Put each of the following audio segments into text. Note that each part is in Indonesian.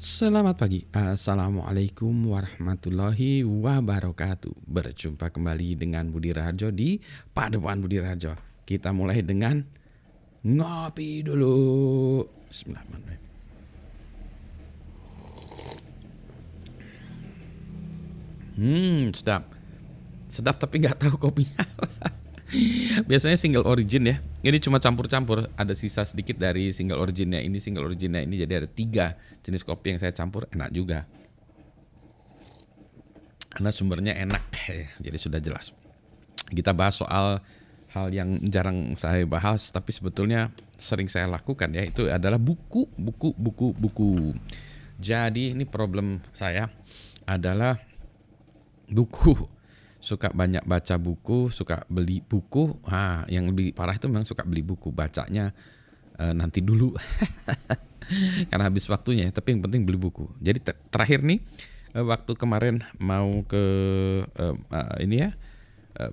Selamat pagi, Assalamualaikum warahmatullahi wabarakatuh. Berjumpa kembali dengan Budi Raharjo di Padepokan Budi Raharjo. Kita mulai dengan ngopi dulu. Bismillahirrahmanirrahim. Sedap. Sedap tapi nggak tahu kopinya. Biasanya single origin ya. Ini cuma campur-campur. Ada sisa sedikit dari single originnya ini, single originnya ini. Jadi ada 3 jenis kopi yang saya campur. Enak juga. Karena sumbernya enak. Jadi sudah jelas. Kita bahas soal hal yang jarang saya bahas, tapi sebetulnya sering saya lakukan ya. Itu adalah buku. Jadi ini problem saya adalah buku. Suka banyak baca buku, suka beli buku. Yang lebih parah itu memang suka beli buku, bacanya nanti dulu karena habis waktunya. Tapi yang penting beli buku. Jadi terakhir nih waktu kemarin mau ke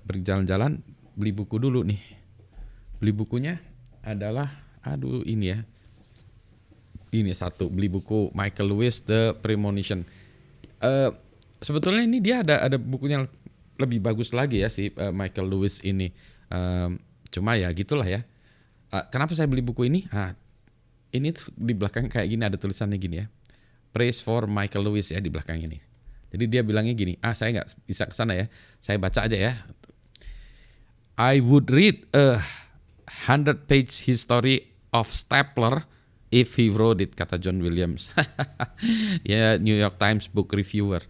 berjalan-jalan, beli buku dulu nih. Beli bukunya adalah ini satu, beli buku Michael Lewis The Premonition. Sebetulnya ini dia ada bukunya lebih bagus lagi ya si Michael Lewis ini. Cuma ya gitulah ya. Kenapa saya beli buku ini? Ini tuh di belakang kayak gini, ada tulisannya gini ya. Praise for Michael Lewis ya di belakang ini. Jadi dia bilangnya gini, saya nggak bisa kesana ya. Saya baca aja ya. I would read a 100-page history of stapler if he wrote it, kata John Williams. Ya, New York Times book reviewer.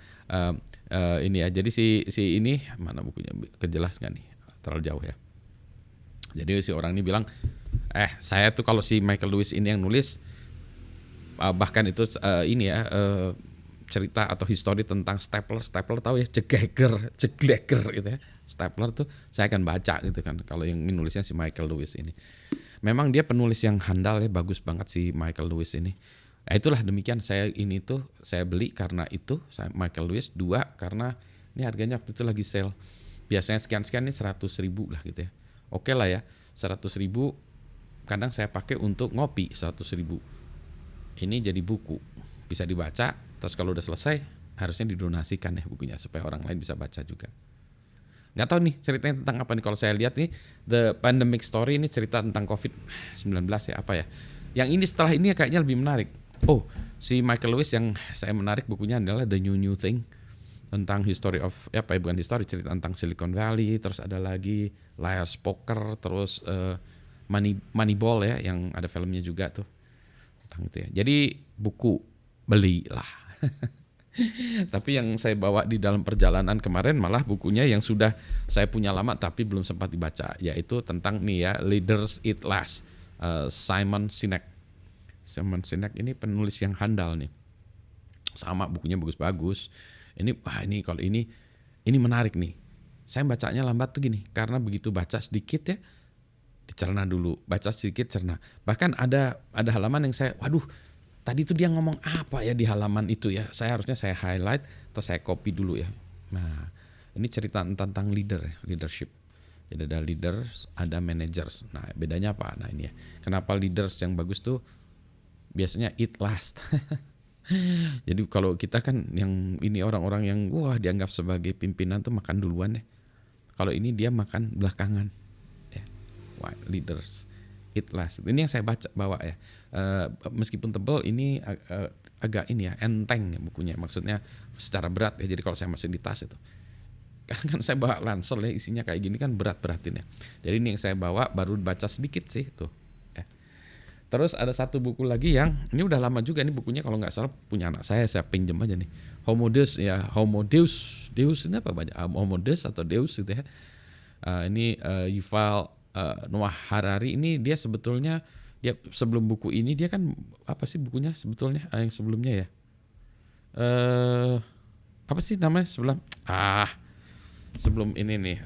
Ini ya, jadi si ini mana bukunya, kejelas nggak nih, terlalu jauh ya. Jadi si orang ini bilang, saya tuh kalau si Michael Lewis ini yang nulis, bahkan itu cerita atau histori tentang stapler tahu ya, jegleger gitu ya, stapler tuh saya akan baca gitu kan. Kalau yang nulisnya si Michael Lewis ini, memang dia penulis yang handal ya, bagus banget si Michael Lewis ini. Itulah demikian, saya beli karena itu, Michael Lewis. 2 karena ini harganya waktu itu lagi sale. Biasanya sekian ini 100.000 lah gitu ya. Oke lah ya, 100.000 kadang saya pakai untuk ngopi 100.000. Ini jadi buku, bisa dibaca. Terus kalau udah selesai harusnya didonasikan ya bukunya supaya orang lain bisa baca juga. Nggak tahu nih ceritanya tentang apa nih. Kalau saya lihat nih The Pandemic Story, ini cerita tentang COVID-19 ya, apa ya. Yang ini setelah ini kayaknya lebih menarik. Si Michael Lewis yang saya menarik bukunya adalah The New Thing, tentang history of bukan history, cerita tentang Silicon Valley. Terus ada lagi Liar's Poker, terus Moneyball ya, yang ada filmnya juga tuh tentang itu ya. Jadi buku belilah. Tapi yang saya bawa di dalam perjalanan kemarin malah bukunya yang sudah saya punya lama tapi belum sempat dibaca, yaitu tentang nih ya, Leaders Eat Last, Simon Sinek. Simon Sinek ini penulis yang handal nih. Sama bukunya bagus-bagus. Ini kalau ini menarik nih. Saya bacanya lambat tuh gini, karena begitu baca sedikit ya, dicerna dulu, baca sedikit cerna. Bahkan ada halaman yang saya, tadi tuh dia ngomong apa ya di halaman itu ya. Harusnya saya highlight atau saya copy dulu ya. Nah, ini cerita tentang leadership. Jadi ada leaders, ada managers. Nah, bedanya apa? Nah, ini ya. Kenapa leaders yang bagus tuh biasanya eat last. Jadi kalau kita kan yang ini orang-orang yang dianggap sebagai pimpinan tuh makan duluan ya. Kalau ini dia makan belakangan. Ya. Leaders eat last. Ini yang saya bawa ya. Meskipun tebal, ini agak ini ya, enteng ya bukunya. Maksudnya secara berat ya. Jadi kalau saya masukin di tas itu, kan saya bawa ransel ya, isinya kayak gini kan berat-beratin ya. Jadi ini yang saya bawa, baru baca sedikit sih tuh. Terus ada satu buku lagi yang ini udah lama juga nih bukunya, kalau nggak salah punya anak saya pinjam aja nih. Homo Deus ini apa banyak? Homo Deus atau Deus gitu ya. Ini Yuval Noah Harari. Ini dia sebetulnya sebelum buku ini dia kan apa sih bukunya sebetulnya yang sebelumnya ya? Apa sih namanya sebelum ini nih?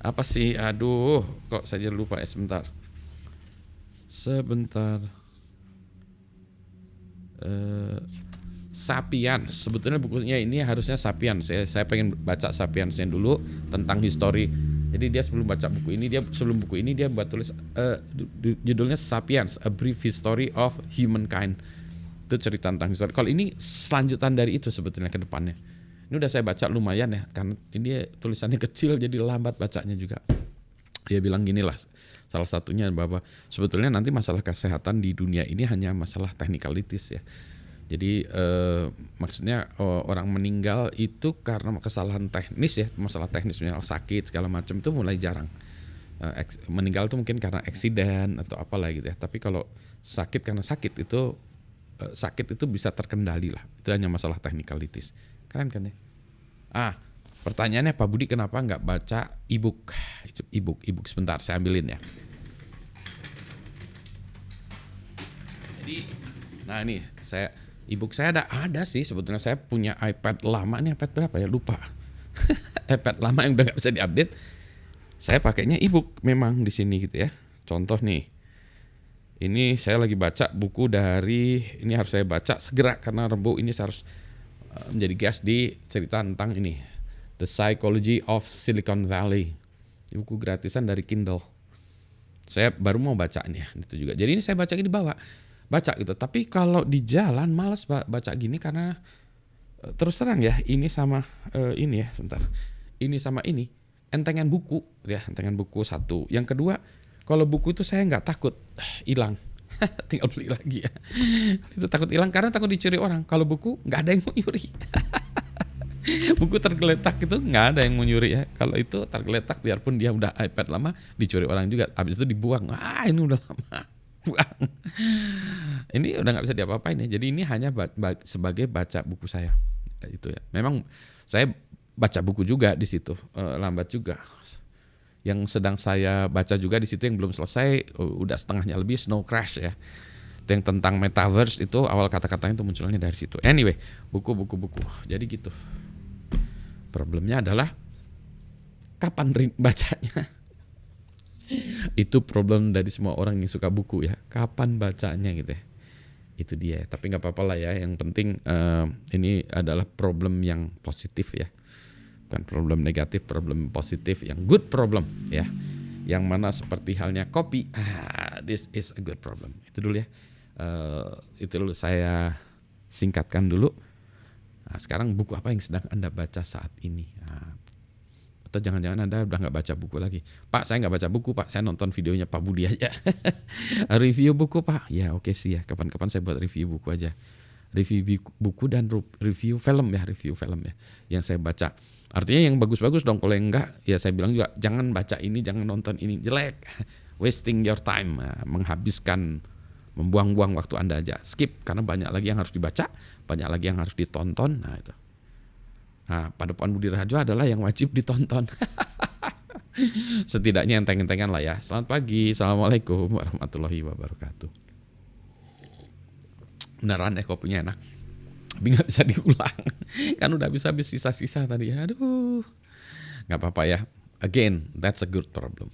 Apa sih? Aduh, kok saya lupa ya, sebentar. Sapiens. Sebetulnya bukunya ini harusnya Sapiens. Saya pengen baca Sapiensnya dulu tentang histori. Jadi dia sebelum buku ini dia buat tulis judulnya Sapiens, A Brief History of Humankind. Itu cerita tentang histori. Kalau ini selanjutan dari itu sebetulnya ke depannya. Ini udah saya baca lumayan ya, karena ini tulisannya kecil jadi lambat bacanya juga. Dia bilang gini lah, salah satunya bahwa sebetulnya nanti masalah kesehatan di dunia ini hanya masalah technicalities ya. Jadi maksudnya orang meninggal itu karena kesalahan teknis ya, masalah teknis misalnya sakit segala macam itu mulai jarang. Meninggal itu mungkin karena eksiden atau apalah gitu ya. Tapi kalau sakit karena sakit itu bisa terkendali lah. Itu hanya masalah technicalities. Keren kan ya? Pertanyaannya Pak Budi kenapa nggak baca e-book? E-book sebentar saya ambilin ya. Jadi, nah ini e-book saya ada sih sebetulnya. Saya punya iPad lama nih, iPad berapa ya lupa. iPad lama yang udah nggak bisa diupdate. Saya pakainya e-book memang di sini gitu ya. Contoh nih, ini saya lagi baca buku ini harus saya baca segera karena Rebo ini saya harus menjadi guest di cerita tentang ini, The Psychology of Silicon Valley. Buku gratisan dari Kindle. Saya baru mau baca nih itu juga. Jadi ini saya baca baca gitu. Tapi kalau di jalan malas baca gini karena terus terang ya, ini sama ini ya, sebentar. Ini sama ini entengan buku ya, entengan buku satu. Yang kedua, kalau buku itu saya nggak takut hilang. Tinggal beli lagi ya. Itu takut hilang karena takut dicuri orang. Kalau buku nggak ada yang mau nyuri. Buku tergeletak itu nggak ada yang mau nyuri ya. Kalau itu tergeletak biarpun dia udah iPad lama dicuri orang juga. Habis itu dibuang. Ini udah lama. Buang. Ini udah nggak bisa diapa-apain ya. Jadi ini hanya sebagai baca buku saya. Itu ya. Memang saya baca buku juga di situ. Lambat juga. Yang sedang saya baca juga di situ yang belum selesai, udah setengahnya lebih, Snow Crash ya. Itu yang tentang metaverse itu awal kata-katanya itu munculnya dari situ. Anyway, buku. Jadi gitu. Problemnya adalah kapan bacanya. Itu problem dari semua orang yang suka buku ya. Kapan bacanya gitu ya. Itu dia. Tapi nggak apa-apa lah ya. Yang penting ini adalah problem yang positif ya. Bukan problem negatif, problem positif yang good problem ya. Yang mana seperti halnya kopi, this is a good problem. Itu dulu ya. Itu dulu saya singkatkan dulu. Nah, sekarang buku apa yang sedang Anda baca saat ini? Atau jangan-jangan Anda udah nggak baca buku lagi? Pak, saya nggak baca buku Pak, saya nonton videonya Pak Budi aja. Review buku Pak? Ya oke sih ya, kapan-kapan saya buat review buku aja. Review buku dan review film ya, yang saya baca. Artinya yang bagus-bagus dong, kalau yang enggak ya saya bilang juga jangan baca ini, jangan nonton ini, jelek. Wasting your time, menghabiskan, membuang-buang waktu Anda aja. Skip, karena banyak lagi yang harus dibaca, banyak lagi yang harus ditonton. Nah itu. Nah, Padepokan Budi Raharjo adalah yang wajib ditonton. Setidaknya enteng-entengan lah ya. Selamat pagi, Assalamualaikum warahmatullahi wabarakatuh. Beneran kopinya enak. Tapi gak bisa diulang. Kan udah habis sisa-sisa tadi. Aduh. Gak apa-apa ya. Again, that's a good problem.